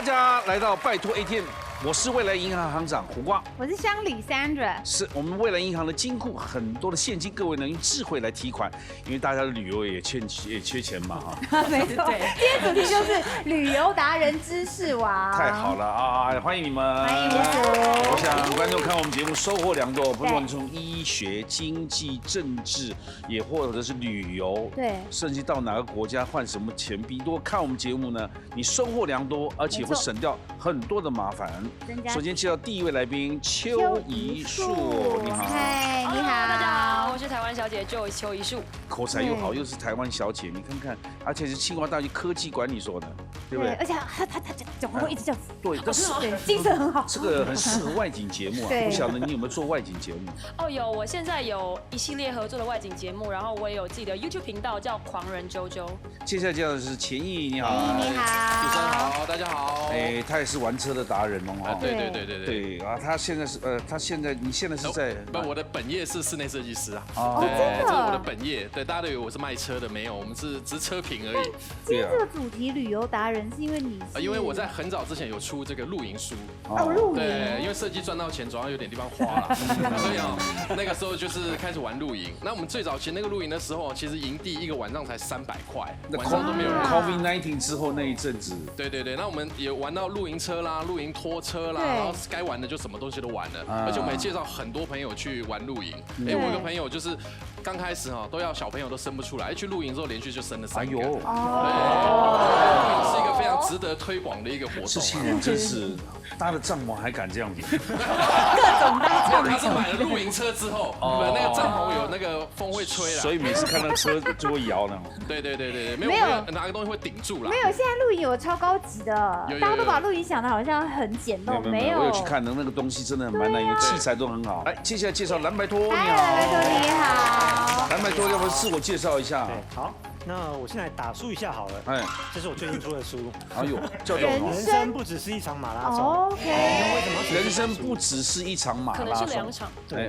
家来到拜托 ATM， 我是未来银行行长胡瓜，我是乡里 Sandra， 是我们未来银行的金库，很多的现金，各位能用智慧来提款，因为大家的旅游也缺钱嘛哈。没错，今天主题就是旅游达人知识王。太好了啊！欢迎你们，欢迎我。我想观众看我们节目收获良多，不论从医学、经济、政治，也或者是旅游，对，甚至到哪个国家换什么钱币，如果看我们节目呢，你收获良多，而且会省掉很多的麻烦。首先介绍第一位来宾邱怡树，你好。嗨，你好，大家好，我是台湾小姐邱怡树。口才又好，又是台湾小姐，你看看，而且是清华大学科技管理所的，对不对？而且他讲话会一直这样子，对，但是对，精神很好。这个很适合外景节目啊，不晓得你有没有做外景节目？哦，有，我现在有一系列合作的外景节目，然后我也有自己的 YouTube 频道叫狂人啾啾。接下来介绍的是钱毅，你好。你好，主持人好，大家好。哎，他也是玩车的达人哦。对啊，他现在是你现在是在不，我的本业是室内设计师啊。哦，真的，这是我的本业。对，大家都以为我是卖车的，没有，我们是只是车评而已。今天这个主题旅游达人是因为你是，因为我在很早之前有出这个露营书。哦，露营。对，因为设计赚到钱，总要有点地方花了，所以那个时候就是开始玩露营。那我们最早期那个露营的时候，其实营地一个晚上才300块，晚上都没有人。COVID-19 之后那一阵子，对，那我们也玩到露营车啦、露营拖车啦，然后该玩的就什么东西都玩了，而且我们也介绍很多朋友去玩露营。我有个朋友就是刚开始都要小朋友都生不出来，去露营之后连续就生了3个。哎呦，对，露营是一个非常值得推广的一个活动。这些人真是搭了帐篷还敢这样子，各种搭帐篷。他是买了露营车之后，那个帐篷有那个风会吹啦，所以每次看到车就会摇呢。对，没有哪个东西会顶住啦。没有，现在露营有超高级的，大家都把露营想的好像很简陋，没有。我有去看的，那个东西真的很蛮难，因为器材都很好。来，接下来介绍蓝白拖，你好。蓝白拖你好。蓝白拖，要不要自我介绍一下？好。那我现在打书一下好了，这是我最近出的书。哎呦，叫做人生不只是一场马拉松。OK。为什么？人生不只是一场马拉松，可能是2场。对，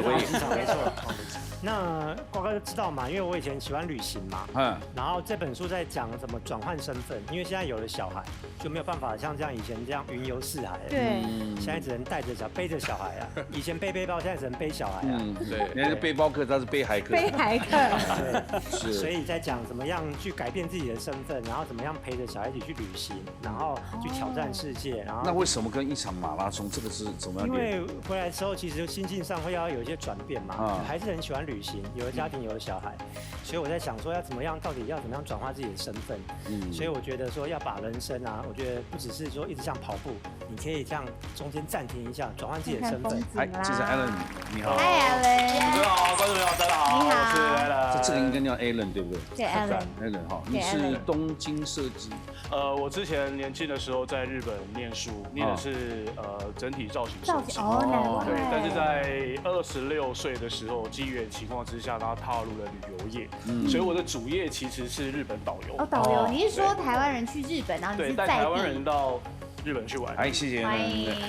我也一场，没错。那瓜哥知道嘛？因为我以前喜欢旅行嘛，然后这本书在讲怎么转换身份，因为现在有了小孩，就没有办法像这样以前这样云游四海了。对，现在只能背着小孩啊，以前背背包，现在只能背小孩啊。对，人家是背包客，他是背海客。背海客。对，是。所以在讲怎么样去改变自己的身份，然后怎么样陪着小孩一起去旅行，然后去挑战世界，然后。那为什么跟一场马拉松这个是怎么样？因为回来之后，其实心境上会要有一些转变嘛，还是很喜欢旅行，有了家庭，有了小孩，所以我在想说要怎么样，到底要怎么样转化自己的身份。所以我觉得说要把人生啊，我觉得不只是说一直像跑步，你可以这样中间暂停一下，转换自己的身份。哎，这是 Alan， 你好。Hi Alan。主持人好，观众朋友大家好，我是 Alan。这个应该叫 Alan 对不对？对 Alan 哈，你是东京设计。我之前年轻的时候在日本念书，念的是整体造型设计。对，但是在26岁的时候，机缘情况之下，然后踏入了旅游业，所以我的主业其实是日本导游。哦，导游，你是说台湾人去日本，然后你是带台湾人到日本去玩。哎，谢谢。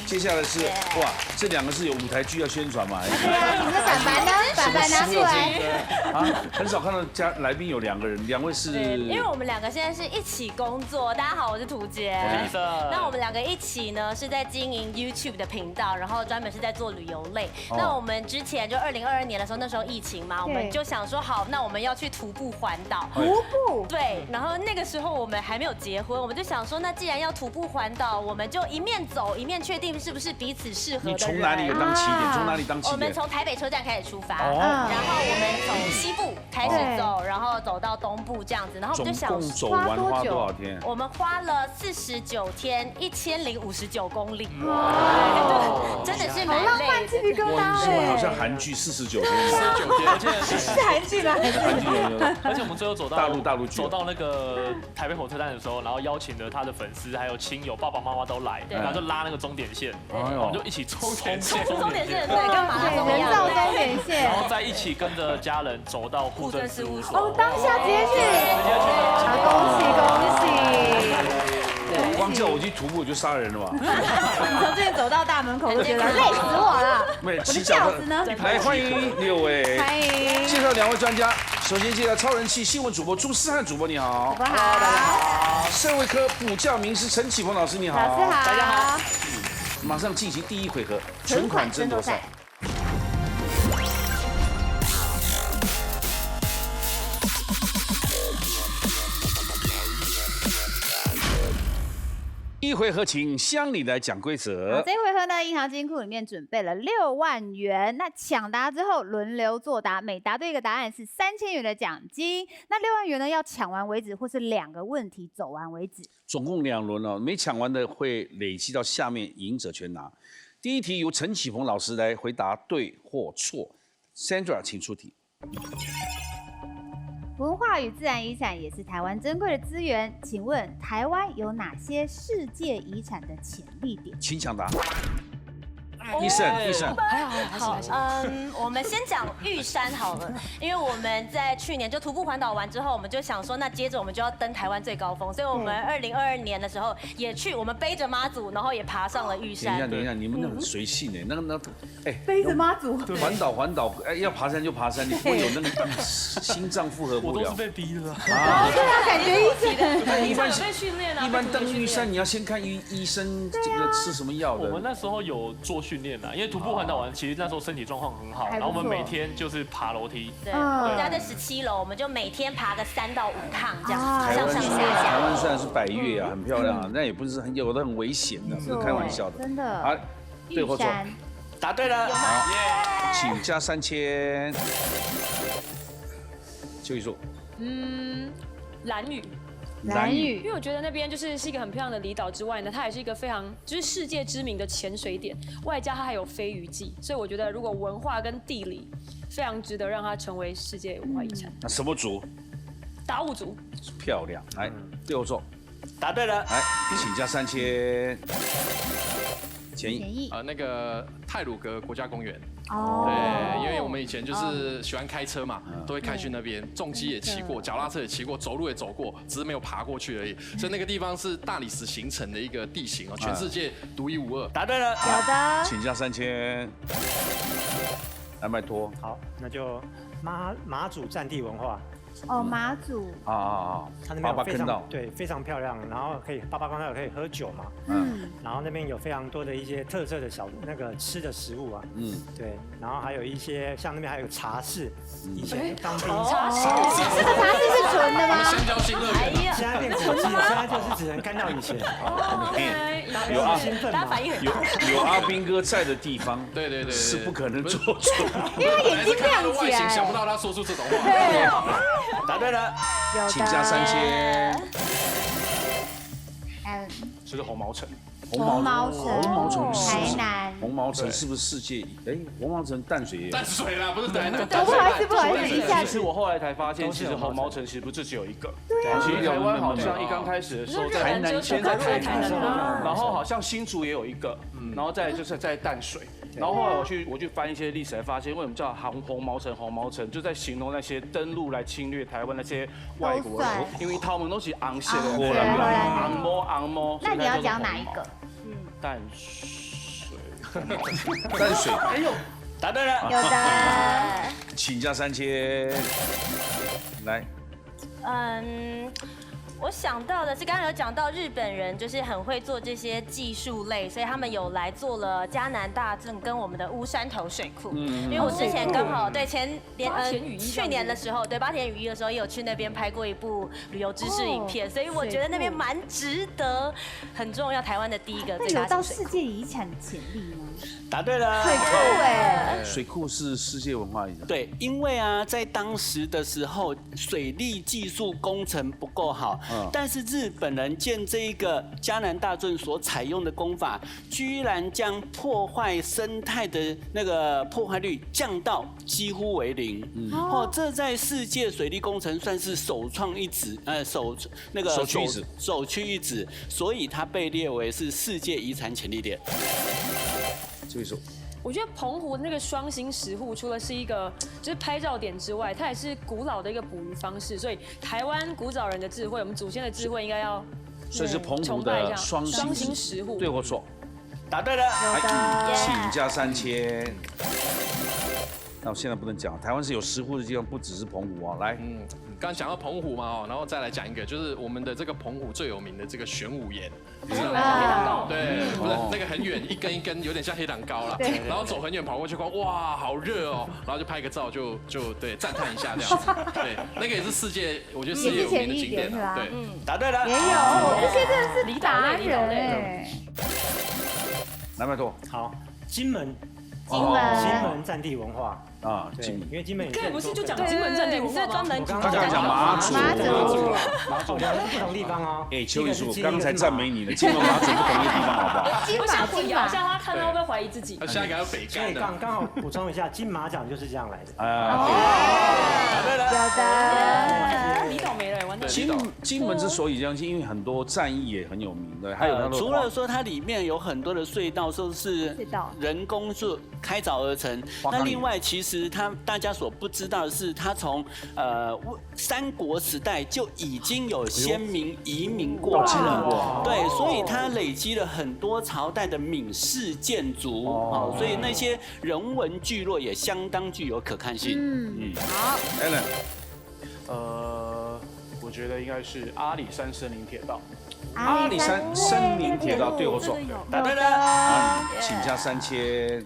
接下来是哇，这2个是有舞台剧要宣传嘛？对啊，你们的板板呢？板板拿出来。啊，很少看到来宾有2个人，2位是。因为我们2个现在是一起工作。大家好，我是涂杰。我是医生。那我们2个一起呢是在经营 YouTube 的频道，然后专门是在做旅游类。那我们之前就2022年的时候，那时候疫情嘛，我们就想说好，那我们要去徒步环岛。徒步。对，然后那个时候我们还没有结婚，我们就想说，那既然要徒步环岛，我们就一面走一面确定是不是彼此适合的人。你从哪里当起点？从哪里当起点？我们从台北车站开始出发，然后我们从西部开始走，然后走到东部这样子，然后我们就想总共走完花多少天？我们花了49天，1059公里。哇，真的是蛮浪漫，鸡皮疙瘩哎！好像韩剧49天，49天，而且是韩剧吗？而且我们最后走到大陆走到那个台北火车站的时候，然后邀请了他的粉丝还有亲友，爸爸妈妈都来，然后就拉那个终点线，我们就一起冲终点线，对，跟马拉松一样，人造终点线，然后再一起跟着家人走到户政事务所。哦，当下直接去，恭喜！光叫我去徒步就杀人了吧？你从这里走到大门口都觉得累死我了。没有，我的轿子呢？来欢迎6位，欢迎介绍2位专家。首先介绍超人气新闻主播朱思翰主播，你好。主播好。社会科补教名师陈启鹏老师，你好。老师好。大家好。马上进行第1回合，存款争夺赛。1回合，请乡里来讲规则。这一回合呢，银行金库里面准备了6万元。那抢答之后轮流作答，每答对一个答案是3000元的奖金。那6万元呢，要抢完为止，或是2个问题走完为止。总共2轮哦，没抢完的会累积到下面赢者全拿。第1题由陈启鹏老师来回答对或错。Sandra， 请出题。文化与自然遗产也是台湾珍贵的资源，请问台湾有哪些世界遗产的潜力点？请抢答。医生，好，我们先讲玉山好了，因为我们在去年就徒步环岛完之后，我们就想说，那接着我们就要登台湾最高峰，所以我们2022年的时候也去，我们背着妈祖，然后也爬上了玉山。等一下，你们那很随性哎，背着妈祖环岛，哎，要爬山就爬山，你不会有那个心脏负荷不了。我都是被逼的。对啊，感觉医生。一般被训练啊。一般登玉山你要先看医生，这个吃什么药的。我们那时候有做训练啦，因为徒步环岛完，其实那时候身体状况很好，然后我们每天就是爬楼梯。对，我们家在17楼，我们就每天爬个3到5趟这样，上上下下。台湾虽然是百岳啊，很漂亮啊，但也不是有的很危险的，不是开玩笑的。真的。好，对或错？答对了。请加3000。邱宇硕。兰屿。因为我觉得那边就是一个很漂亮的离岛之外呢，它也是一个非常就是世界知名的潜水点，外加它还有飞鱼季，所以我觉得如果文化跟地理非常值得让它成为世界文化遗产。那什么族？达悟族。漂亮，来对或错？答对了。来，请加3000。前一。那个太鲁阁国家公园。哦。对，因为我们以前就是喜欢开车嘛，都会开去那边，重机也骑过，脚踏车也骑过，走路也走过，只是没有爬过去而已。所以那个地方是大理石形成的一个地形哦，全世界独一无二。答对了。有的。请加3000。来，拜托。好，那就马祖战地文化。哦，马祖它那边有非常漂亮，然后可以88公里可以喝酒嘛，然后那边有非常多的一些特色的吃的食物啊，对，然后还有一些像那边还有茶室，以前当兵茶室，这个茶室是纯的吗？香蕉新乐园，现在变国际，现在就是只能看到以前，有阿兵哥在的地方，对，是不可能做出，因为他眼睛亮起来，想不到他说出这种话。答对了，请加3000。这是红毛城。红毛城，台南。红毛城是不是世界？红毛城淡水也有。淡水啦，不是台南。不好意思，一下其实我后来才发现，其实红毛城其实不是只有一个。对啊。其实台湾好像一刚开始的时候在台南，先在台南，然后好像新竹也有一个，然后再就是在淡水。然后后来我去翻一些历史，才发现为什么叫红毛城，就在形容那些登陆来侵略台湾那些外国人，因为他们都是昂些的，昂摸。那你要讲哪一个？淡水。哎呦，答对了。有的。请加3000。来。我想到的是，刚刚有讲到日本人就是很会做这些技术类，所以他们有来做了嘉南大圳跟我们的乌山头水库。因为我之前刚好去年的时候，对八田雨衣的时候也有去那边拍过一部旅游知识影片，所以我觉得那边蛮值得，很重要，台湾的第一个最大型水库。有到世界遗产的潜力吗？答对了。水库水库是世界文化遗产。对，因为在当时的时候，水利技术工程不够好。但是日本人建这一个嘉南大圳所采用的工法，居然将破坏生态的那个破坏率降到几乎为0。这在世界水利工程算是首屈一指，所以它被列为是世界遗产潜力点。这位说。我觉得澎湖的那个双星石户，除了是一个就是拍照点之外，它也是古老的一个捕鱼方式。所以台湾古早人的智慧，我们祖先的智慧应该要，所以是澎湖的双星石户，对或错？答对了。请假3000。那我现在不能讲，台湾是有石窟的地方，不只是澎湖哦。来，刚刚讲到澎湖嘛，然后再来讲一个，就是我们的这个澎湖最有名的这个玄武岩，黑糖糕，对，不是那个很远，一根一根，有点像黑糖糕啦。然后走很远跑过去看，哇，好热哦，然后就拍个照，就对赞叹一下这样子。对，那个也是世界，我觉得世界有名的景点啊。对，答对了。也有，这些真的是达人哎。来，拜托。好，金门战地文化。啊，对，因为金门刚才不是就讲金门战地文化吗？我刚刚讲马祖，两个是不同地方哦。哎，邱艺术刚才赞美你了，金门马祖不同的地方，好不好？我想混淆一下，他看到会不会怀疑自己？下一个要北所以干的。刚好补充一下，金马奖就是这样来的。答对了。有的。离岛没了，完蛋。金门之所以这样，因为很多战役也很有名的，还有它的除了说它里面有很多的隧道都是人工是开凿而成，那另外其实大家所不知道的是，它从三国时代就已经有先民移民过来了，对，所以它累积了很多朝代的闽式建筑，哦，所以那些人文聚落也相当具有可看性。好 Alan， 我觉得应该是阿里山森林铁道。阿里山森林铁道，对我说，答对了。请假3000。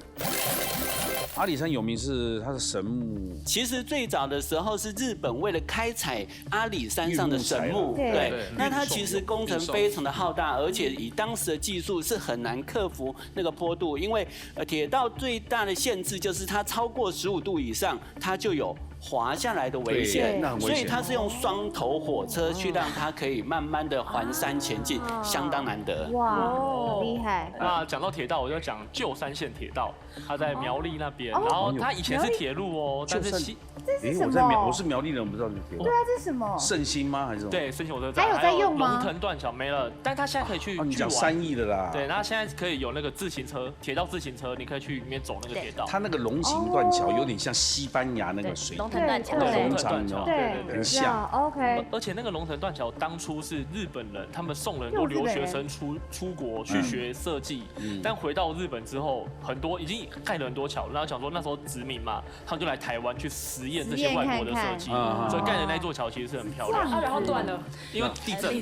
阿里山有名是它的神木，其实最早的时候是日本为了开采阿里山上的神木，对，那它其实工程非常的浩大，而且以当时的技术是很难克服那个坡度，因为铁道最大的限制就是它超过15度以上，它就有滑下来的危险，所以它是用双头火车去让它可以慢慢的环山前进，相当难得。哇，厉害！那讲到铁道，我就讲旧山线铁道，它在苗栗那边，然后它以前是铁路哦，但是这是什么？我是苗栗人，我不知道这铁路。对啊，这是什么？圣心吗？还是什么？对，圣心火车站。还有在用吗？龙腾断桥没了，但它现在可以去。你讲3亿的啦。对，那现在可以有那个自行车，铁道自行车，你可以去里面走那个铁道。它那个龙形断桥有点像西班牙那个水。龙腾断桥。龙腾断桥，对，很像。OK。而且那个龙腾断桥当初是日本人，他们送了很多留学生出国去学设计，但回到日本之后，很多已经盖了很多桥，然后想说那时候殖民嘛，他们就来台湾去实验这些外国的设计，所以盖的那座桥其实是很漂亮。然后断了，因为地震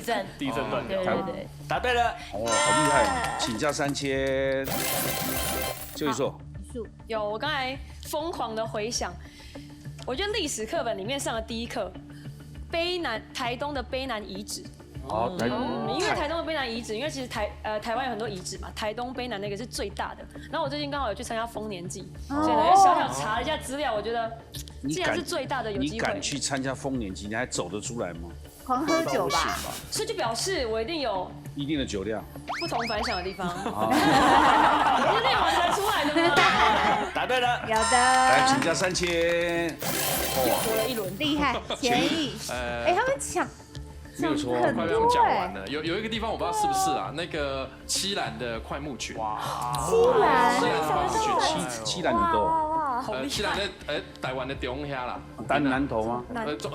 断掉。对，答对了。哦，好厉害！请假3000。就一说。有，我刚才疯狂的回想。我觉得历史课本里面上的第一课，台东的卑南遗址。因为台东的卑南遗址，因为其实台湾有很多遗址嘛，台东卑南那个是最大的。然后我最近刚好有去参加丰年祭，所以呢小小查了一下资料，我觉得既然是最大的，有机会。你敢去参加丰年祭，你还走得出来吗？狂喝酒吧，所以就表示我一定有一定的酒量，不同凡响的地方。我是练完才出来的吗？答对了，有的。来，请假3000。又活了一轮，厉害，前意。哎，他们抢。没有错，快被他们讲完了。有一个地方我不知道是不是啊，那个七兰的快木群。哇，七兰你都。七兰的台湾的中下啦，南投吗？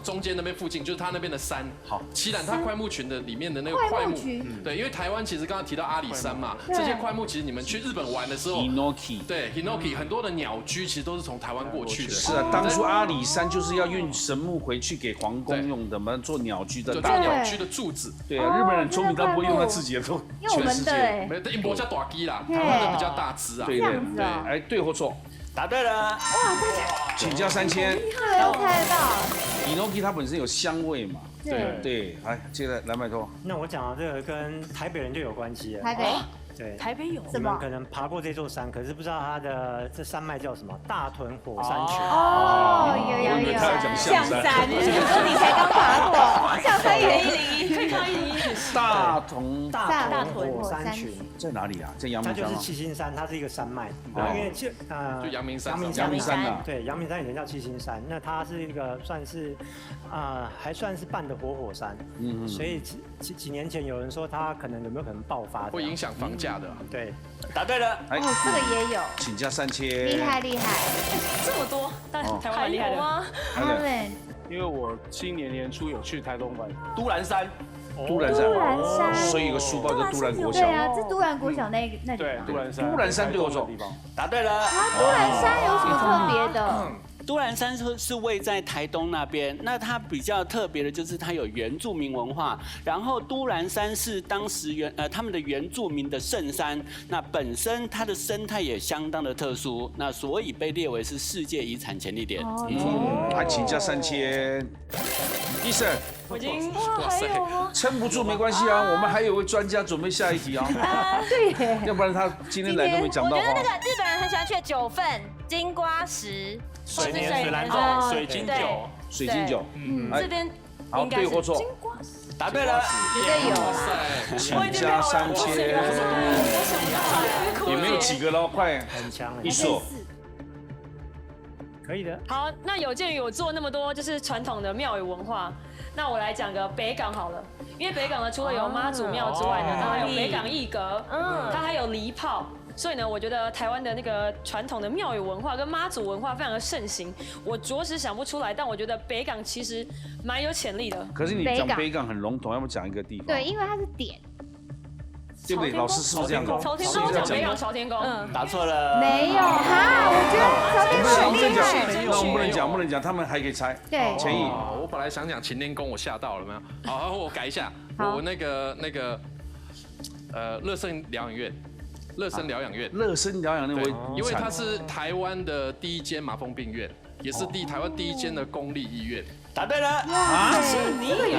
中间那边附近就是它那边的山。好，七兰它快木群的里面的那个快木，对，因为台湾其实刚刚提到阿里山嘛，这些快木其实你们去日本玩的时候 ，Hinoki， 对 Hinoki 很多的鸟居其实都是从台湾过去的。是啊，当初阿里山就是要运神木回去给皇宫用的嘛，做鸟居的。大鸟居的柱子。对啊，日本人聪明，他不会用他自己的，都全世界。没有，英国叫大鸡啦，台湾的比较大只啊。对对对，哎，对或错？答对了。哇，请假3000。都猜到。Hinoki 它本身有香味嘛？对对，来，接着来拜托。那我讲的这个跟台北人就有关系了。台北。对，台北有你们可能爬过这座山，可是不知道它的这山脉叫什么？大屯火山群。有。象山，你才刚爬过，象山也101，可以看101。大屯火山群在哪里啊？在阳明山。它就是七星山，它是一个山脉。因为就阳明山。阳明山啊。对，阳明山以前叫七星山，那它是一个算是还算是半的活火山。所以几年前有人说它有没有可能爆发？会影响房价。对，答对了。这个也有。请假3000。厉害。这么多，但台湾厉害吗？因为我今年年初有去台东玩，都兰山。都兰山，所以有个书包叫都兰国小。对啊，是都兰国小那里吗？对，都兰山。都兰山对我说，答对了。都兰山有什么特别的？都兰山是位在台东那边，那它比较特别的就是它有原住民文化，然后都兰山是当时他们的原住民的圣山，那本身它的生态也相当的特殊，那所以被列为是世界遗产潜力点。还请假3000，医生。我已经还有吗？撑不住没关系啊，我们还有位专家准备下一题啊。对，要不然他今天来都没讲到话。我觉得那个日本人很喜欢去的9份金瓜石，水蓝酒、水晶酒、水晶酒。这边好，对或错？答对了，绝对有。请加3000，也没有几个喽，快，很强，一说。可以的。好，那有鉴于我做那么多就是传统的庙宇文化，那我来讲个北港好了。因为北港呢，除了有妈祖庙之外呢，它还有北港义阁，它还有离炮。所以呢，我觉得台湾的那个传统的庙宇文化跟妈祖文化非常的盛行。我着实想不出来，但我觉得北港其实蛮有潜力的。可是你讲北港很笼统，要不讲一个地方？对，因为它是点。对不对？老师是不是这样讲？朝天宫，北港朝天宫。答错了。没有哈，我觉得朝天宫很厉害。那我们不能讲，他们还可以猜。对。前意，我本来想讲擎天宫，我吓到了没有？好，我改一下，我那个乐生疗养院。乐生疗养院，乐生疗养院为，因为它是台湾的第一间麻风病院，也是台湾第一间的公立医院。答对了啊！是你有？为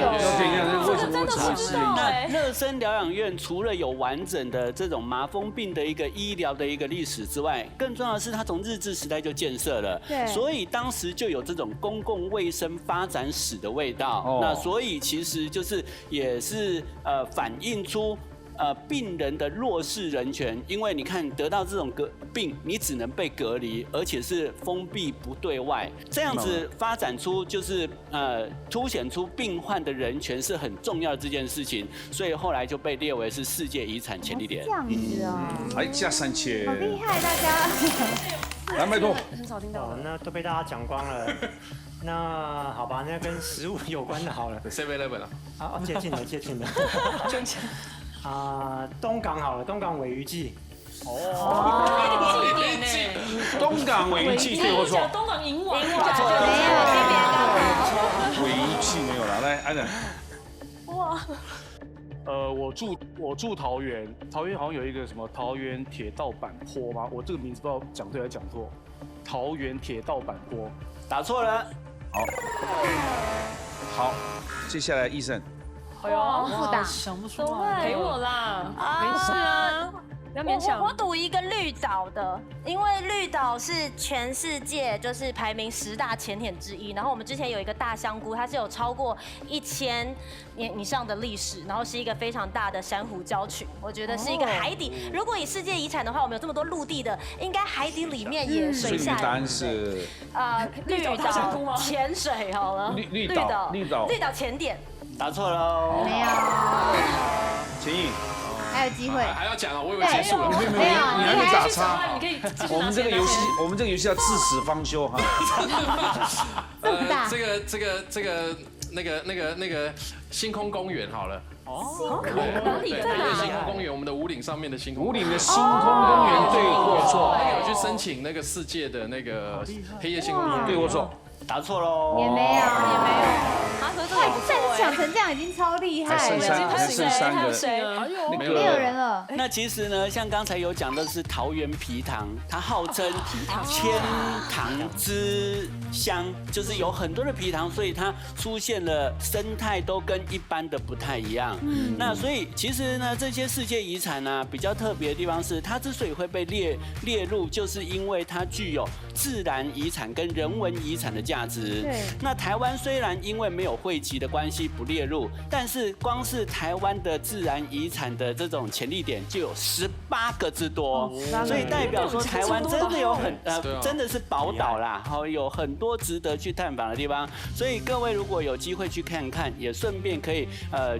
什么会成为私立？那乐生疗养院除了有完整的这种麻风病的一个医疗的一个历史之外，更重要的是它从日治时代就建设了，对，所以当时就有这种公共卫生发展史的味道。那所以其实就是也是反映出。病人的弱势人权，因为你看得到这种病，你只能被隔离，而且是封闭不对外，这样子发展出就是凸显出病患的人权是很重要的这件事情，所以后来就被列为是世界遗产潜力点。这样子哦，还加3000，好厉害，大家。来，拜托。很少听到。那都被大家讲光了。那好吧，那跟食物有关的好了。7-11了。好，接近了。捐钱。东港好了，东港鲔鱼季。东港鲔鱼季对或错？东港银王。没有，鲔鱼季没有了，来，安仁。哇。我住桃园，桃园好像有一个什么桃园铁道板坡吗？我这个名字不知道讲对还是讲错。桃园铁道板坡，答错了。好，接下来医生。哎呦，复打，想不出来，陪我啦，没事啊，不要勉强。我赌一个绿岛的，因为绿岛是全世界就是排名10大潜点之一。然后我们之前有一个大香菇，它是有超过1000年以上的历史，然后是一个非常大的珊瑚礁群。我觉得是一个海底，如果以世界遗产的话，我们有这么多陆地的，应该海底里面也水下。答案是绿岛潜水好了，绿岛潜点。答错喽，没有。前意还有机会，还要讲啊，我以为结束了，没有，你还没打叉。你可以我们这个游戏要至死方休哈。那个星空公园好了。哪里在哪？星空公园，我们的武岭上面的星空。武岭的星空公园对或错？有去申请那个世界的那个黑夜星空公园，对或错？答错喽，也没有。但是想成这样已经超厉害了，还剩3个，没有人了。那其实呢，像刚才有讲的是桃园皮糖，它号称千糖之乡，就是有很多的皮糖，所以它出现了生态都跟一般的不太一样。那所以其实呢，这些世界遗产呢，比较特别的地方是，它之所以会被列入，就是因为它具有自然遗产跟人文遗产的价值。对。那台湾虽然因为没有汇集的关系不列入，但是光是台湾的自然遗产的这种潜力点就有18个之多，所以代表说台湾真的有真的是宝岛啦，有很多值得去探访的地方。所以各位如果有机会去看看，也顺便可以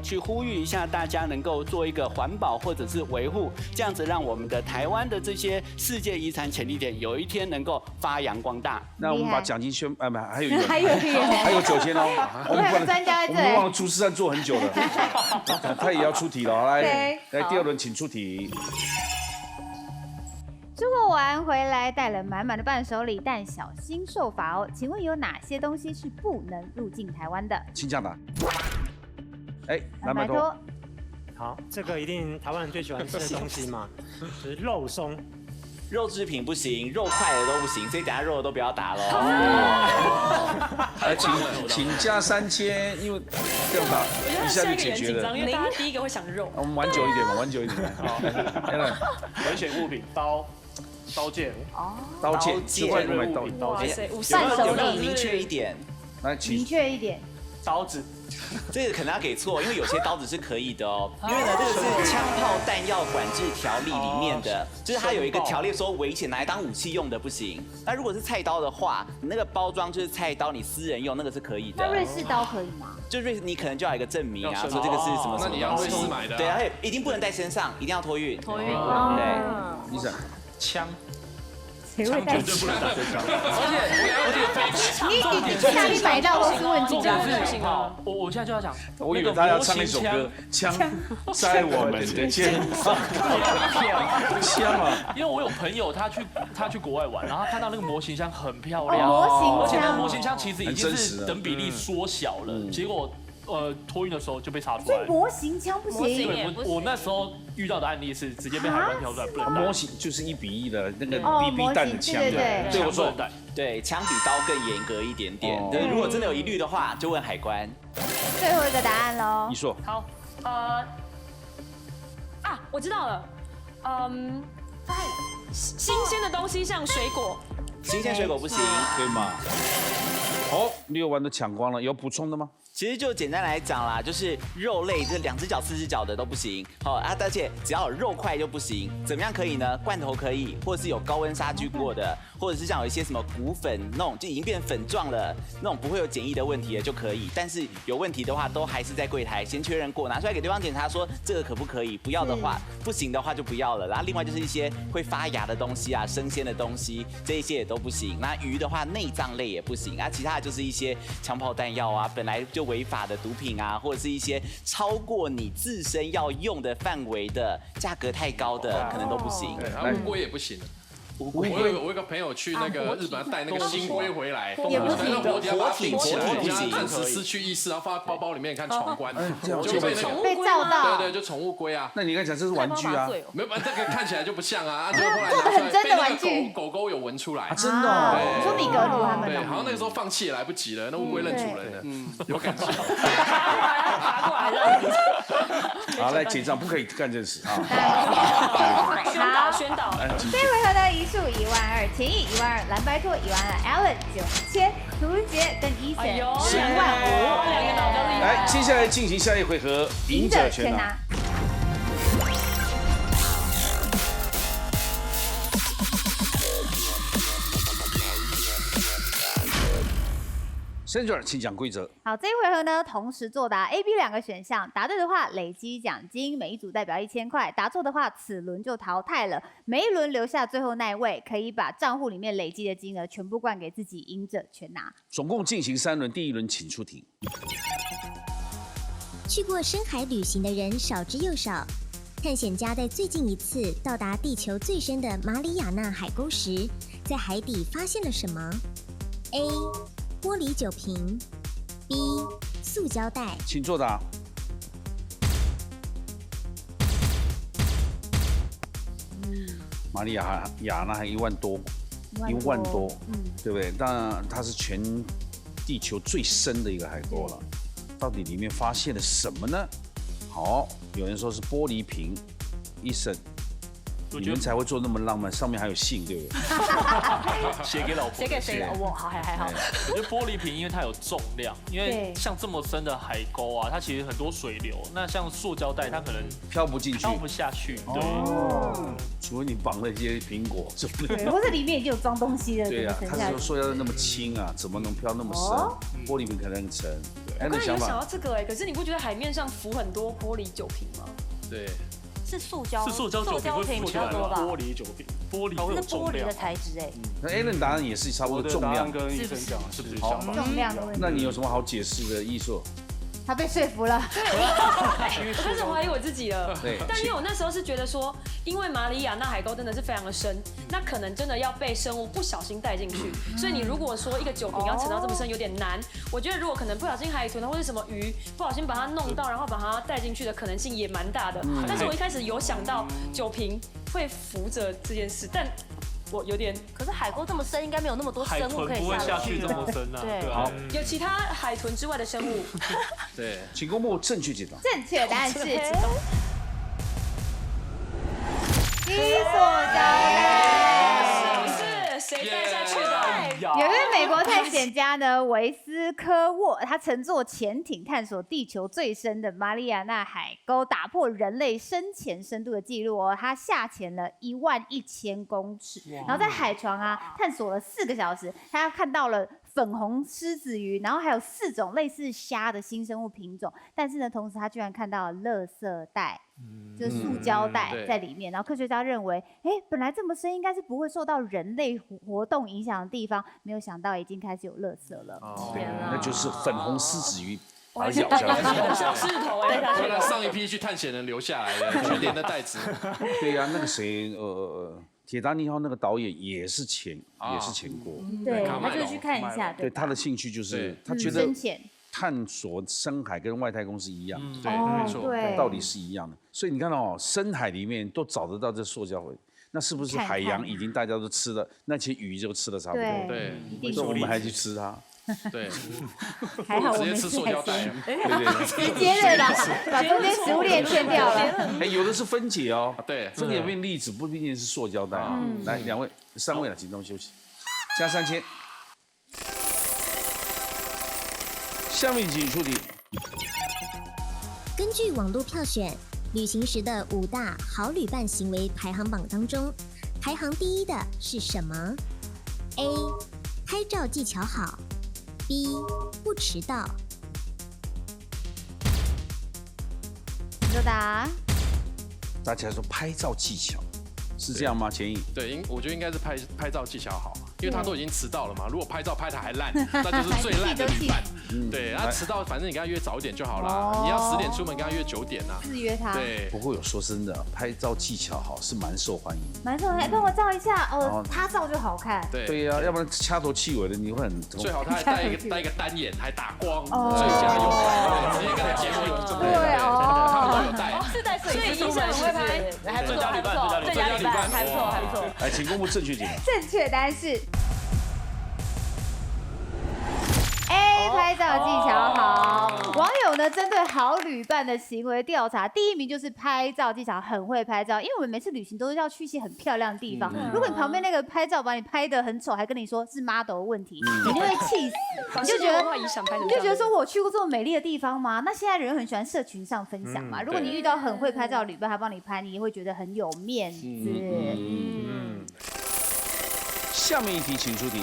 去呼吁一下大家能够做一个环保或者是维护，这样子让我们的台湾的这些世界遗产潜力点有一天能够发扬光大。那我们把奖金不，还有1还有9天哦。我们有专家在这里，我们忘了朱世汉做很久了，他也要出题了。来，第2轮请出题。出国玩回来带了满满的伴手礼，但小心受罚哦。请问有哪些东西是不能入境台湾的？请讲答。蓝白拖。好，这个一定台湾人最喜欢吃的东西嘛，就是肉松。肉制品不行，肉块的都不行，所以等下肉的都不要打喽。请加3000，因为这样打一下就解决了。因为大家第一个会想肉。我们玩久一点嘛，玩久一点。好，危险物品刀剑。刀剑，只会买刀剑。有没有明确一点？来，明确一点。刀子。这个可能要给错，因为有些刀子是可以的哦。因为呢，这个是枪炮弹药管制条例里面的，就是它有一个条例说危险拿来当武器用的不行。那如果是菜刀的话，你那个包装就是菜刀，你私人用那个是可以的。那瑞士刀可以吗？就瑞士你可能就要有一个证明啊，说这个是什么什么。那你要瑞士买的。对啊，一定不能带身上，一定要托运。托运。对。医生，枪。谁会带枪？你去哪里买到都是问题。我现在就要讲，我以为他要唱一首歌，枪在我们的肩膀。枪啊！因为我有朋友他去国外玩，然后他看到那个模型枪很漂亮，而且那个模型枪其实已经是等比例缩小了，结果。托运的时候就被查出来。模型枪不行。对，我那时候遇到的案例是直接被海关挑出来，不能带。模型就是1:1的那个 BB 弹的枪，对，我说对，枪比刀更严格一点点。对，如果真的有疑虑的话，就问海关。最后一个答案喽。你说。好，我知道了，新鲜的东西像水果。新鲜水果不行，对吗？好，6丸都抢光了，有补充的吗？其实就简单来讲啦，就是肉类，这2只脚、4只脚的都不行。好啊，而且只要有肉块就不行。怎么样可以呢？罐头可以，或者是有高温杀菌过的，或者是像有一些什么骨粉那种就已经变粉状了，那种不会有检疫的问题的就可以。但是有问题的话，都还是在柜台先确认过，拿出来给对方检查，说这个可不可以？不要的话，不行的话就不要了。然后另外就是一些会发芽的东西啊，生鲜的东西，这一些也都不行。那鱼的话，内脏类也不行啊，其他的就是一些枪炮弹药啊，本来就违法的毒品啊，或者是一些超过你自身要用的范围的，价格太高的，可能都不行。对，然后乌龟也不行。我有一个朋友去那个日本带那个新龟回来，也不行，活体起来，不行，暂时失去意识，然后放在包包里面看闯关，就被那个被照到，对，就宠物龟啊。那你刚才讲这是玩具啊？没有，这个看起来就不像啊，就后来做的很真的玩具，狗有闻出来，真的。你说米格鲁他们对，好像那个时候放弃也来不及了，那乌龟认主人了，有感觉。爬过来了。好，来结账，不可以干这事啊。宣导。这回合的1数12000，前一12000，蓝白兔12000 ，Allen 9000，涂文杰跟伊森10万5。来，接下来进行下一回合，赢者全拿。Sandra， 请讲规则。好，这一回合呢，同时作答 A、B 2个选项，答对的话累积奖金，每一组代表1000块；答错的话，此轮就淘汰了。每一轮留下最后那一位，可以把账户里面累积的金额全部灌给自己，赢者全拿。总共进行3轮，第1轮请出题。去过深海旅行的人少之又少，探险家在最近一次到达地球最深的马里亚纳海沟时，在海底发现了什么 ？A. 玻璃酒瓶 ，B. 塑胶袋。请作答。马里亚纳还1万多，对不对？但它是全地球最深的一个海沟了。到底里面发现了什么呢？好，有人说是玻璃瓶，医生。你们才会做那么浪漫，上面还有信，对不对？写给老婆，写给谁了？我好还好。我觉得玻璃瓶因为它有重量，因为像这么深的海沟啊，它其实很多水流。那像塑胶袋，它可能飘不进去，飘不下去。对，除非你绑了一些苹果，对，或者里面已经有装东西了。对啊，它是塑胶袋那么轻啊，怎么能飘那么深？玻璃瓶可能很沉。我刚才有想到这个可是你不觉得海面上浮很多玻璃酒瓶吗？对。是塑胶酒瓶比较多吧？玻璃酒瓶，玻璃是玻璃的材质那 Alan 答案也是差不多重量，跟医生讲是不是相反？重量的问题。那你有什么好解释的艺术？他被说服了。我开始怀疑我自己了。对。但因为我那时候是觉得说，因为马里亚纳海沟真的是非常的深，那可能真的要被生物不小心带进去。所以你如果说一个酒瓶要沉到这么深有点难，我觉得如果可能不小心海豚或者什么鱼不小心把它弄到，然后把它带进去的可能性也蛮大的。但是我一开始有想到酒瓶会浮着这件事，但我有点，可是海沟这么深，应该没有那么多生物可以不会下去这么深啊。对，好，有其他海豚之外的生物。对，请公布正确解答。正确答案是伊索胶带。是谁带下去的？有一位美国探险家呢，维斯科沃，他乘坐潜艇探索地球最深的马里亚纳海沟，打破人类深潜深度的记录哦。他下潜了11000公尺，然后在海床探索了4个小时，他看到了粉红狮子鱼，然后还有4种类似虾的新生物品种。但是呢，同时他居然看到了垃圾袋，就是塑胶袋在里面。然后科学家认为，本来这么深，应该是不会受到人类活动影响的地方，没有想到已经开始有垃圾了。对，那就是粉红狮子鱼。把它咬下来，小狮头回来上一批去探险人留下来的去连的袋子。对呀，那个谁，铁达尼号那个导演也是潜过，对，他就去看一下。对，他的兴趣就是他觉得探索深海跟外太空是一样，对，没错，道理是一样的。所以你看到深海里面都找得到这塑胶灰，那是不是海洋已经大家都吃了，那些鱼就吃的差不多？对，所以我们还去吃它。对，还好我们直接吃塑胶袋，直接的啦，把中间食物链切掉了。有的是分解哦，对，分解变粒子，不一定是塑胶袋。来，3位了，请动休息，加3000。下面请出题。根据网络票选，旅行时的5大好旅伴行为排行榜当中，排行第1的是什么 ？A. 拍照技巧好。B. 不迟到。作答。大家说拍照技巧是这样吗？建议对，我觉得应该是拍照技巧好，因为他都已经迟到了嘛。如果拍照拍得还烂，那就是最烂的旅伴。对，他迟到，反正你跟他约早一点就好啦。你要10点出门，跟他约9点呐。制约他。对。不过有说真的，拍照技巧好是蛮受欢迎。蛮受欢迎，帮我照一下哦，他照就好看。对呀，要不然掐头气尾的你会很。最好他还戴一个单眼，还打光，最佳用法，直接跟他结婚。对哦，他们都有戴。是戴摄影师出门很会拍，还不错，还不错，最佳旅伴，还不错，还不错。来，请公布正确解答。正确答案是 A， 拍照技巧好。网友呢针对好旅伴的行为调查，第1名就是拍照技巧很会拍照，因为我们每次旅行都是要去一些很漂亮的地方。如果你旁边那个拍照把你拍得很丑，还跟你说是 model 的问题，你就会气死。你就觉得说我去过这么美丽的地方吗？那现在人很喜欢社群上分享嘛。如果你遇到很会拍照的旅伴，他帮你拍，你也会觉得很有面子。下面一题，请出题。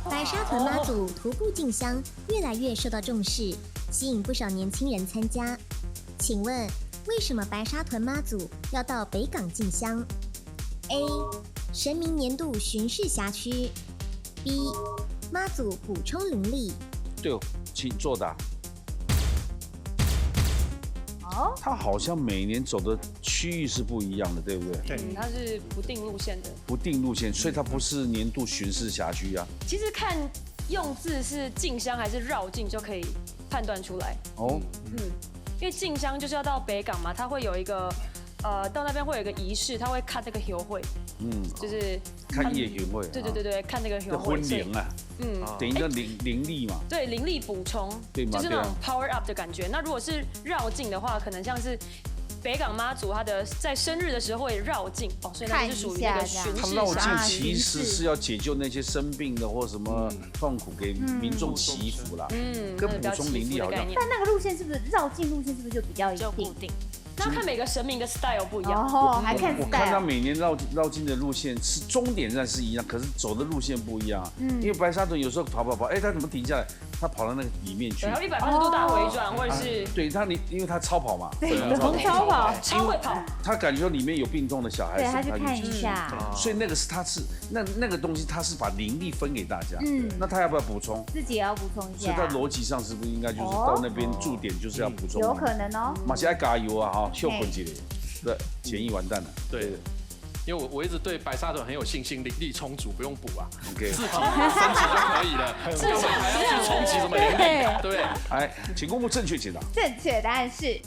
白沙屯妈祖徒步进香越来越受到重视，吸引不少年轻人参加。请问为什么白沙屯妈祖要到北港进香 ？A. 神明年度巡视辖区 B. 妈祖补充灵力。对，请作答。它好像每年走的区域是不一样的，对不对？对，它是不定路线的。不定路线，所以它不是年度巡视辖区啊。其实看用字是进香还是绕境就可以判断出来。因为进香就是要到北港嘛，它会有一个到那边会有一个仪式，他会看那个游会，就是看夜游会。对，看那个游会。婚灵啊，等于叫灵力嘛。对，灵力补充，就是那种 power up 的感觉。那如果是绕境的话，可能像是北港妈祖她的在生日的时候会绕境哦，所以那就是属于那个巡视。他绕境其实是要解救那些生病的或什么痛苦，给民众祈福啦。跟补充灵力好像。但那个路线是不是绕境路线是不是就比较固定？那看每个神明的 style 不一样哦，还看 style。我看他每年绕境的路线是终点站是一样，可是走的路线不一样啊。因为白沙屯有时候跑，哎，他怎么停下来？他跑到那个里面去，然后180度大回转，或者是对他因为他超跑嘛，对，超跑，超会跑。他感觉里面有病痛的小孩子，他去看一下。所以那个是那个东西，他是把灵力分给大家。那他要不要补充？自己也要补充一下。所以他逻辑上是不是应该就是到那边驻点就是要补充？有可能哦。马西爱加油啊哈，秀捆起来，对，钱一完蛋了。对。因为我一直对白沙屯很有信心，灵力充足，不用补啊， OK， 自己升级就可以了，干嘛还要去冲击什么灵力，对不对？哎，请公布正确解答。正确答案是。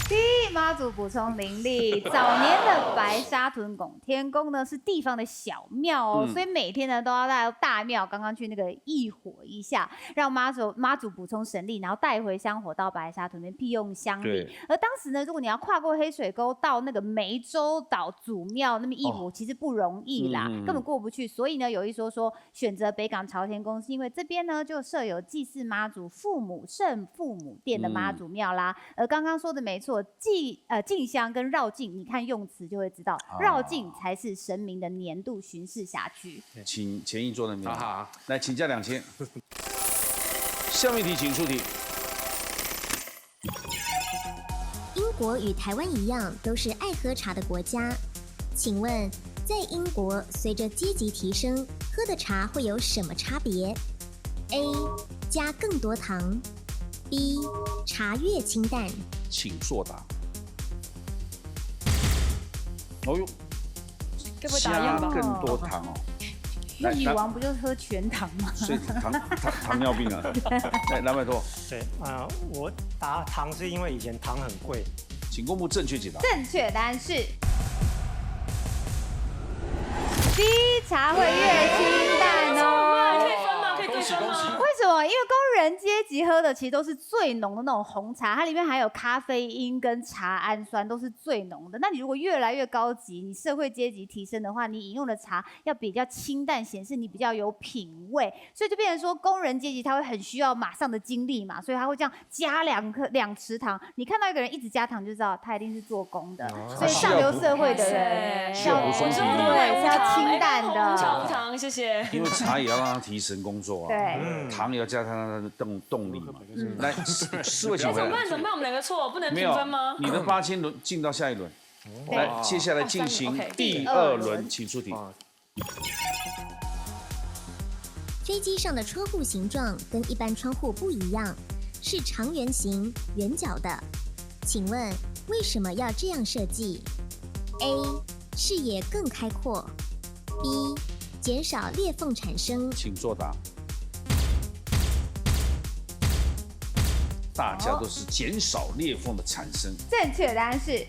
第一，妈祖补充灵力。早年的白沙屯拱天宫呢是地方的小庙哦，所以每天呢都要到大庙，刚刚去那个义火一下，让妈祖补充神力，然后带回香火到白沙屯边庇用乡里。而当时呢，如果你要跨过黑水沟到那个湄洲岛祖庙那边义火，其实不容易啦，根本过不去。所以呢，有一说选择北港朝天宫，是因为这边呢就设有祭祀妈祖圣父母殿的妈祖庙啦。而刚刚说的没错。进香跟绕境，你看用词就会知道，绕境才是神明的年度巡视辖区。请前一桌的名字，来请加2000。下面题请出题。英国与台湾一样，都是爱喝茶的国家。请问，在英国随着阶级提升，喝的茶会有什么差别 ？A. 加更多糖 B. 茶越清淡。请作答。哦呦，加更多糖哦。那女王不就是喝全糖吗？所以糖尿病啊。来拜托。对我答糖是因为以前糖很贵。请公布正确解答。正确答案是 B， 茶会越清淡哦。可以分吗？可以对分吗？为什么？因为工人阶级喝的其实都是最浓的那种红茶，它里面含有咖啡因跟茶氨酸，都是最浓的。那你如果越来越高级，你社会阶级提升的话，你饮用的茶要比较清淡，显示你比较有品味。所以就变成说，工人阶级他会很需要马上的精力嘛，所以他会这样加2匙糖。你看到一个人一直加糖，就知道他一定是做工的。所以上流社会的人要补充体力，对，是要清淡的。无糖，谢谢。因为茶也要让他提神工作啊，对，糖也要加他的动力嘛。来，4位请回来。怎么办？我们2个错，不能平分吗？你的8000轮进到下一轮。来，接下来进行第2轮，请出题。飞机上的窗户形状跟一般窗户不一样，是长圆形、圆角的。请问为什么要这样设计 ？A. 视野更开阔 B. 减少裂缝产生。请作答。大家都是减少裂缝的产生。正确答案是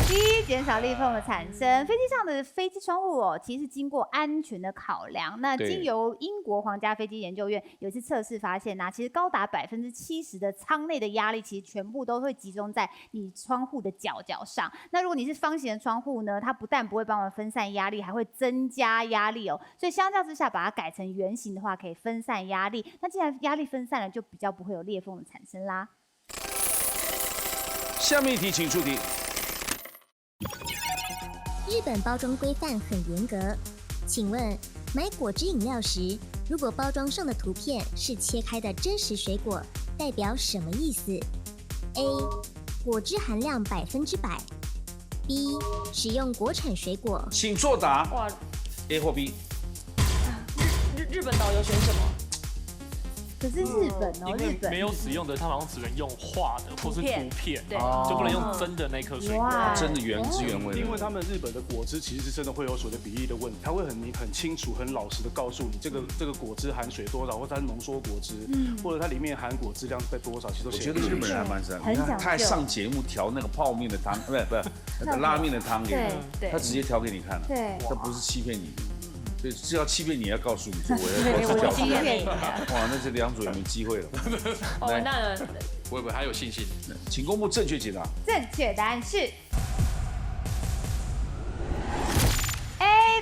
B， 减少裂缝的产生。飞机上的飞机窗户哦，其实经过安全的考量。那经由英国皇家飞机研究院有一次测试发现其实高达70%的舱内的压力，其实全部都会集中在你窗户的角角上。那如果你是方形的窗户呢，它不但不会帮我们分散压力，还会增加压力哦。所以相较之下，把它改成圆形的话，可以分散压力。那既然压力分散了，就比较不会有裂缝的产生啦。下面一题，请出题。日本包装规范很严格，请问买果汁饮料时，如果包装上的图片是切开的真实水果，代表什么意思 ？A. 果汁含量100%。B. 使用国产水果。请作答。哇 ，A 或 B？ 日本导游选什么？可是日本哦，日本没有使用的，它好像只能用画的或是图片，就不能用真的那颗水果，真的原汁原味。因为他们日本的果汁其实是真的会有所谓的比例的问题，它会很清楚、很老实的告诉你这个果汁含水多少，或者它是浓缩果汁，或者它里面含果汁量在多少，其实都写。我觉得日本人还蛮善，他还上节目调那个泡面的汤，不是拉面的汤给你，他直接调给你看了，对，这不是欺骗你。对，是要欺骗你，要告诉你说我要欺骗你。哇，那这两组也没机会了。完蛋了，我还有信心。请公布正确解答。正确答案是。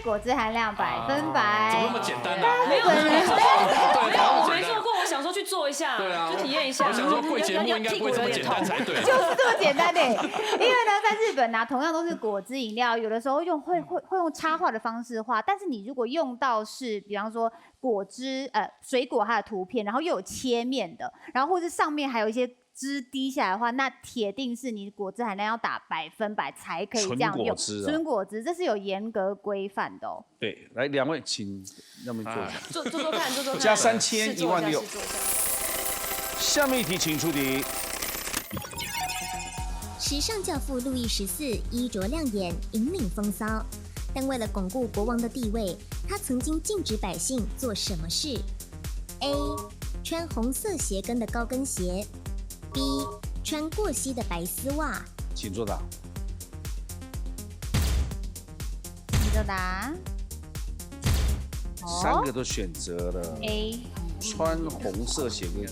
果汁含量100%，怎么那么简单啊？没有，我没做过，我想说去做一下，对啊，去体验一下。我想说贵节目应该不会这么简单才对，就是这么简单的。因为呢，在日本呢，同样都是果汁饮料，有的时候会用插画的方式画，但是你如果用到是，比方说果汁水果它的图片，然后又有切面的，然后或是上面还有一些汁滴下来的话，那铁定是你果汁含量要打100%才可以这样用。纯果汁，这是有严格规范的哦。对，来2位，请让我们做一下，做看，做看。加3000、16000。下面一题，请出题。时尚教父路易14衣着亮眼，引领风骚，但为了巩固国王的地位，他曾经禁止百姓做什么事 ？A. 穿红色鞋跟的高跟鞋。B. 穿过膝的白丝袜，请作答。请作答。3个都选择了 A， 穿红色鞋跟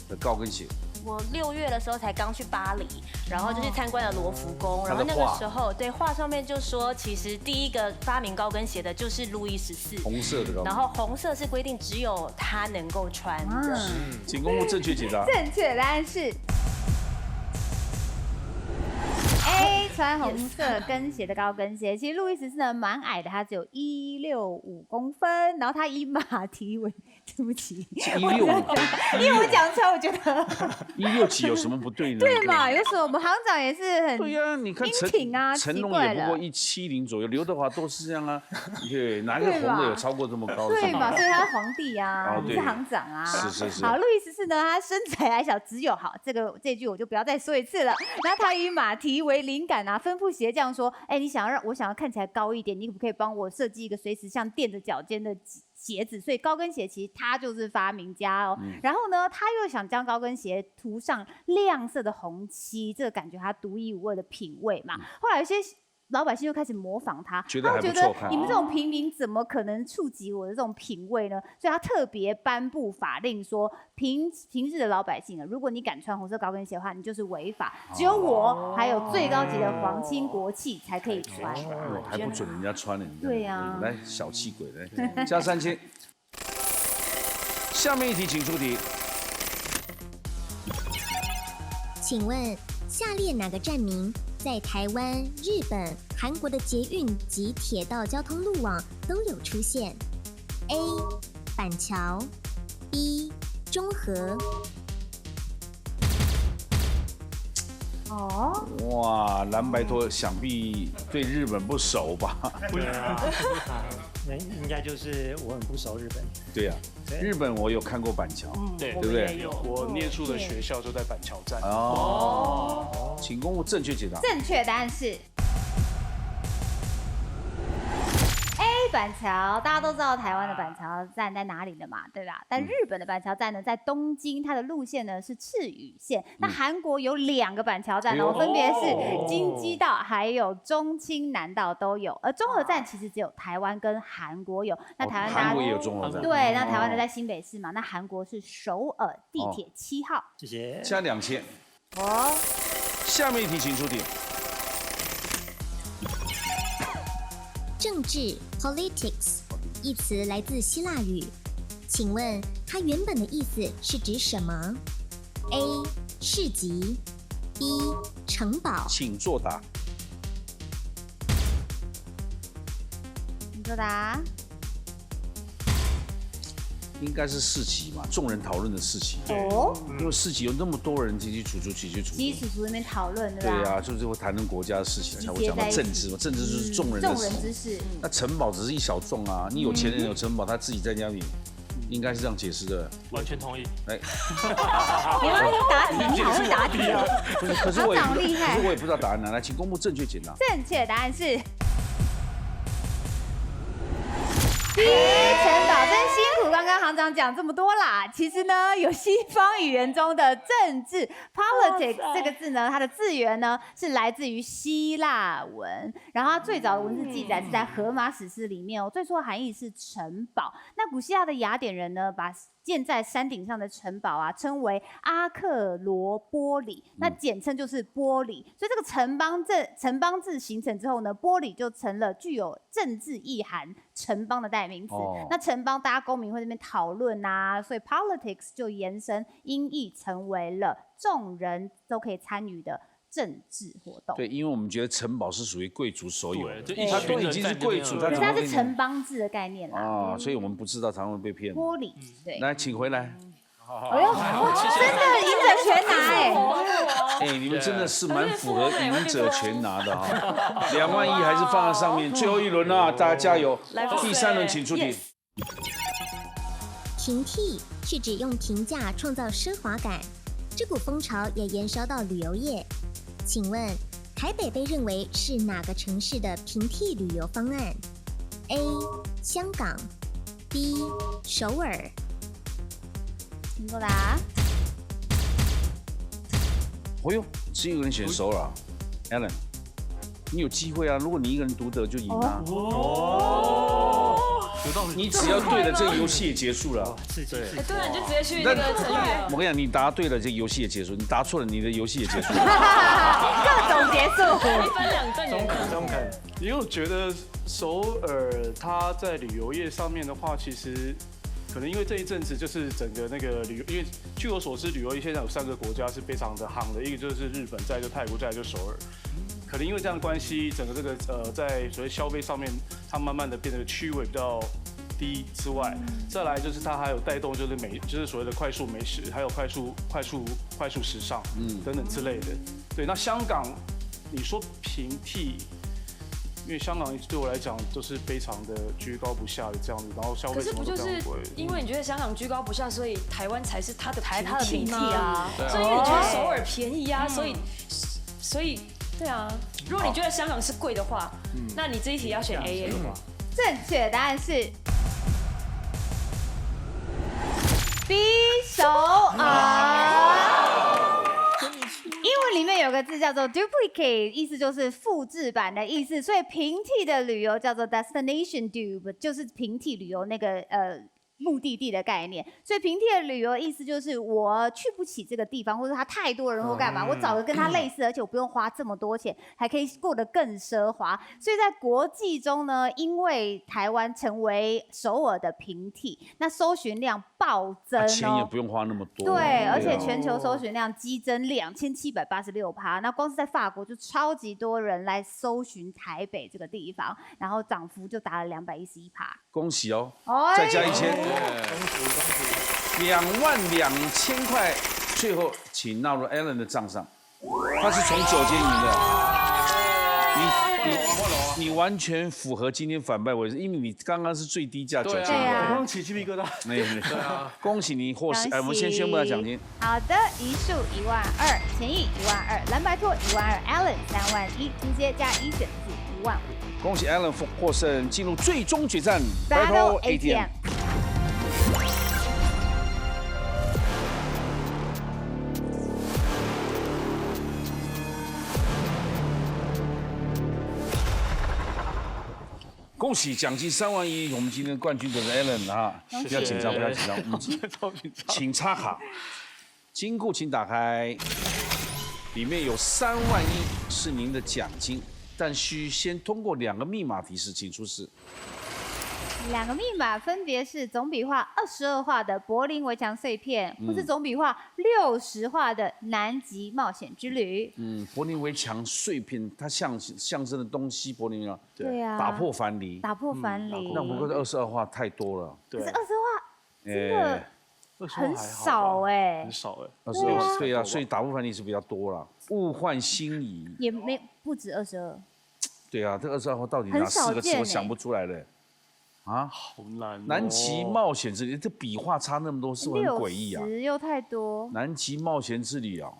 的高跟鞋。我6月的时候才刚去巴黎，然后就去参观了罗浮宫，然后那个时候对画上面就说，其实第一个发明高跟鞋的就是路易14，红色的高跟鞋，然后红色是规定只有他能够穿的。请公布正确解答。正确答案是 A， 穿红色跟鞋的高跟鞋。其实路易14呢蛮矮的，他只有165公分，然后他以马蹄为。对不起，165，因为我讲出来，我觉得167几有什么不对呢？对嘛，有时候我们行长也是很对呀，你看成龙也不过170左右，刘德华都是这样啊。对，哪个红的有超过这么高的？对嘛，所以他是皇帝啊，你是行长啊。是。好，路易14呢，他身材矮小，只有好这句我就不要再说一次了。然后他以马蹄为灵感啊，吩咐鞋匠说：“哎，我想要看起来高一点，你可不可以帮我设计一个随时像垫着脚尖的鞋子？”所以高跟鞋其实他就是发明家哦。然后呢，他又想将高跟鞋涂上亮色的红漆，这个感觉他独一无二的品味嘛。后来有些老百姓就开始模仿他，觉得你们这种平民怎么可能触及我的这种品味呢？所以他特别颁布法令说，平日的老百姓啊，如果你敢穿红色高跟鞋的话，你就是违法。只有我还有最高级的皇亲国戚才可以穿，还不准人家穿呢。对呀，来小气鬼来，加3000。下面一题，请出题。请问下列哪个站名在台湾、日本、韩国的捷运及铁道交通路网都有出现 ？A. 板桥 B. 中和。哦，哇，蓝白拖想必对日本不熟吧？对啊，那应该就是我很不熟日本。对呀，日本我有看过板桥，对不对？我念书的学校就在板桥站。哦，请公布正确解答。正确答案是 A 板桥。大家都知道台湾的板桥站在哪里的嘛，对吧？但日本的板桥站呢，在东京，它的路线呢是赤羽线。那韩国有2个板桥站哦，分别是京畿道还有中清南道都有。而中和站其实只有台湾跟韩国有。那台湾韩国也有中和站。对，那台湾的在新北市嘛，那韩国是首尔地铁7号。谢谢。加2000。哦。下面一题，请出题。政治 （politics） 一词来自希腊语，请问它原本的意思是指什么 ？A. 市集 B. 城堡。请作答。请作答。应该是市集嘛，众人讨论的市集。哦，因为市集有那么多人起楚楚那边讨论，对吧？对啊，就是会谈论国家的事情，才会讲到政治嘛。政治就是众人之事。那城堡只是一小众啊，你有钱人有城堡，他自己在家里，应该是这样解释的。完全同意。来，你好会答题，你好会答题哦。可是我也不知道答案呢。来，请公布正确解答。正确答案是。城堡真辛苦，刚刚刚行长讲这么多啦，其实呢，有西方语言中的政治 politics 这个字呢，它的字源呢是来自于希腊文，然后它最早的文字记载是在荷马史诗里面哦，最初的含义是城堡。那古希腊的雅典人呢，把建在山顶上的城堡啊，称为阿克罗波里，那简称就是波里。所以这个城邦制形成之后呢，波里就成了具有政治意涵城邦的代名词。那城邦大家公民会在那边讨论啊，所以 politics 就延伸音译成为了众人都可以参与的政治活动。对，因为我们觉得城堡是属于贵族所有的，他都已经是贵族，可是它是城邦制的概念啦。啊，所以我们不知道，常常被骗。玻璃，对。来，请回来。哎呦，真的赢者全拿哎！哎，你们真的是蛮符合赢者全拿的哈，2万1还是放在上面。最后一轮啊，大家加油！第3轮请出题。平替是指用平价创造奢华感，这股风潮也延烧到旅游业。请问台北被认为是哪个城市的平替旅游方案 ？A. 香港 B. 首尔。请作答。哦呦，只有一个人选首尔 ，Alan， 你有机会啊！如果你一个人独得就赢了。哦，有道理。你只要对了，这个游戏也结束了。对，对啊，你就直接去那个成语了。我跟你讲，你答对了，这个游戏也结束；你答错了，你的游戏也结束了。各种结束。1分2段。中肯。因为我觉得首尔它在旅游业上面的话，其实。可能因为这一阵子就是整个那个旅游，因为据我所知，旅游业现在有3个国家是非常的夯的，一个就是日本，再就泰国，再来就首尔。可能因为这样的关系，整个这个在所谓消费上面，它慢慢的变得区位比较低之外，再来就是它还有带动就是所谓的快速美食，还有快速时尚，等等之类的。对，那香港你说平替。因为香港对我来讲都是非常的居高不下的这样子，然后消费什么都这样贵。可是不就是因为你觉得香港居高不下，所以台湾才是它的平替啊？所以因为你觉得首尔便宜啊，所以对啊。如果你觉得香港是贵的话，那你这一题要选 A。正确答案是 B 首尔。英文里面有个字叫做 duplicate， 意思就是复制版的意思，所以平替的旅游叫做 destination dupe， 就是平替旅游那个目的地的概念。所以平替的旅游意思就是我去不起这个地方，或者它太多人或干嘛，我找个跟它类似，而且我不用花这么多钱，还可以过得更奢华。所以在国际中呢，因为台湾成为首尔的平替，那搜寻量暴增哦，钱也不用花那么多。对，而且全球搜寻量激增2786%，那光是在法国就超级多人来搜寻台北这个地方，然后涨幅就达了211%。恭喜哦，再加1000。22000块，最后请纳入 Alan 的账上。他是从9间赢的，你完全符合今天反败为胜，因为你刚刚是最低价9间赢，刚起鸡皮疙瘩。对啊，恭喜你获胜！我们先宣布下奖金。好的，一数12000，钱毅12000，蓝白拖12000，Alan 31000，金阶加1选字15000。恭喜 Alan 获胜，进入最终决战 Battle ATM。恭喜奖金3万1，我们今天的冠军就是 Alan 啊！不要紧张，不要紧张，请插卡，金库请打开，里面有3万1是您的奖金，但需先通过2个密码提示，请出示。 2个密码分别是总笔画22画的柏林围墙碎片，或是总笔画60画的南极冒险之旅。柏林围墙碎片，它象征的东西，柏林啊，对啊，打破樊篱，打破樊篱。那不过22画太多了，可是22画真的很少哎，很少哎，22对啊，所以打破樊篱是比较多了。物换星移也不止22。对啊，这22画到底哪4个字我想不出来了。 啊，好难、哦！南极冒险之旅，这笔画差那么多，是不是很诡异啊？又太多。南极冒险之旅啊，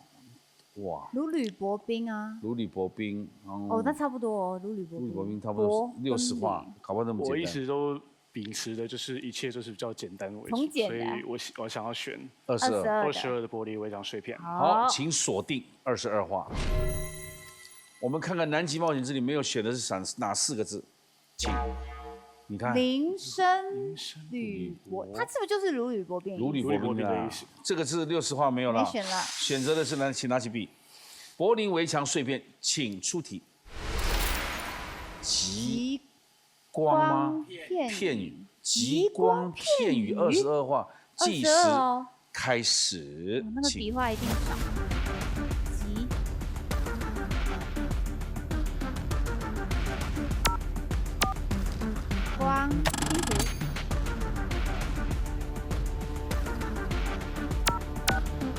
哇！如履薄冰啊。如履薄冰，哦，那差不多哦，如履薄冰。如履薄冰差不多60画，搞不好那么简单。我一直都秉持的就是一切就是比较简单为主，所以我想要选22的玻璃围墙碎片。好，请锁定22画。我们看看南极冒险这里没有选的是哪4个字？请你看。林森铝箔，它是不是就是如履薄冰？如履薄冰的意思。这个字60画没有了，没选了。选择的是呢，请拿起笔。柏林围墙碎片，请出题。极光吗？片语。极光片语22画，计时开始。那个笔画一定少。极光拼图。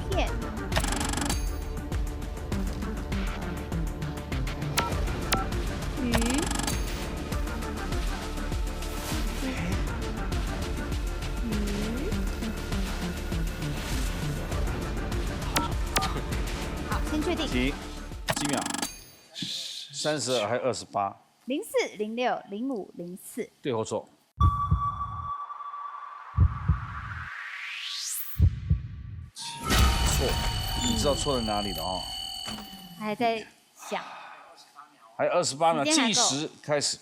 片。鱼。先确定。几秒？32还是28？04、06、05、04。对或错？错，你知道错在哪里了哦？还在想。还有28秒，计时开始。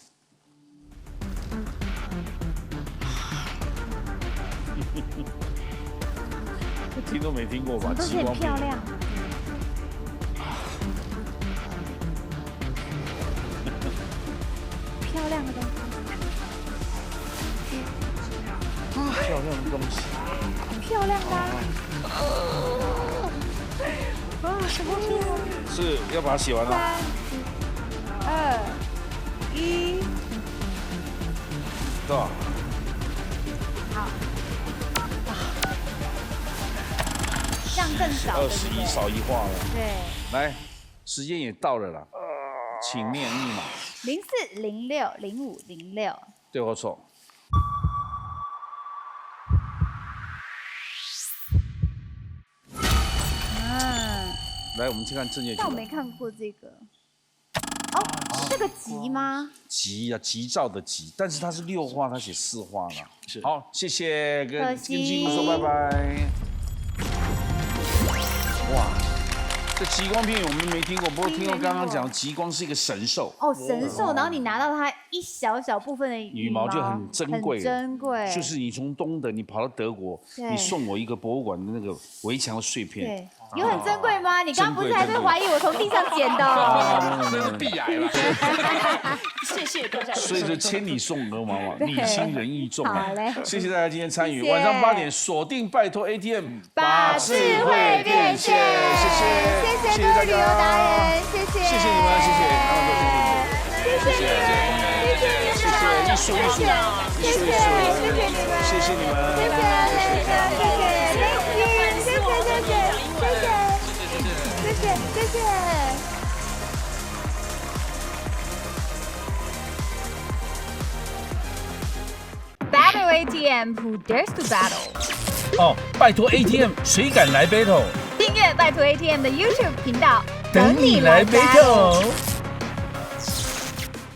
听都没听过吧？都是很漂亮。漂亮的东西。漂亮的东西。漂亮的。什么漂亮？是要把它写完了。3、2、1。到。好。这样更少。21少1画了。对。来，时间也到了啦，请念密码。04、06、05、06。对或错？来，我们去看正确题。但我没看过这个。哦，是个急吗？急啊，急躁的急，但是它是6画，它写4画了。是。好，谢谢，跟金姑说拜拜。哇，这极光片语我们没听过，不过听过刚刚讲极光是一个神兽。哦，神兽，然后你拿到它一小小部分的羽毛就很珍贵，很珍贵。就是你从东德你跑到德国，你送我一个博物馆的那个围墙的碎片。对。有很珍贵吗？你刚刚不是还在怀疑我从地上捡的？那是必癌了。谢谢各位。所以就千里送鹅毛嘛，你心人意重啊。好嘞，谢谢大家今天参与，晚上8点锁定拜托 ATM， 把智慧变现。谢谢各位旅游达人，谢谢你们，谢谢他们都辛苦，谢谢你们，谢谢艺术，谢谢你们，谢谢你们，谢谢。Battle ATM, who dares to battle？ 哦，拜托 ATM， 谁敢来 battle？ 订阅拜托 ATM 的 YouTube 频道，等你来 battle。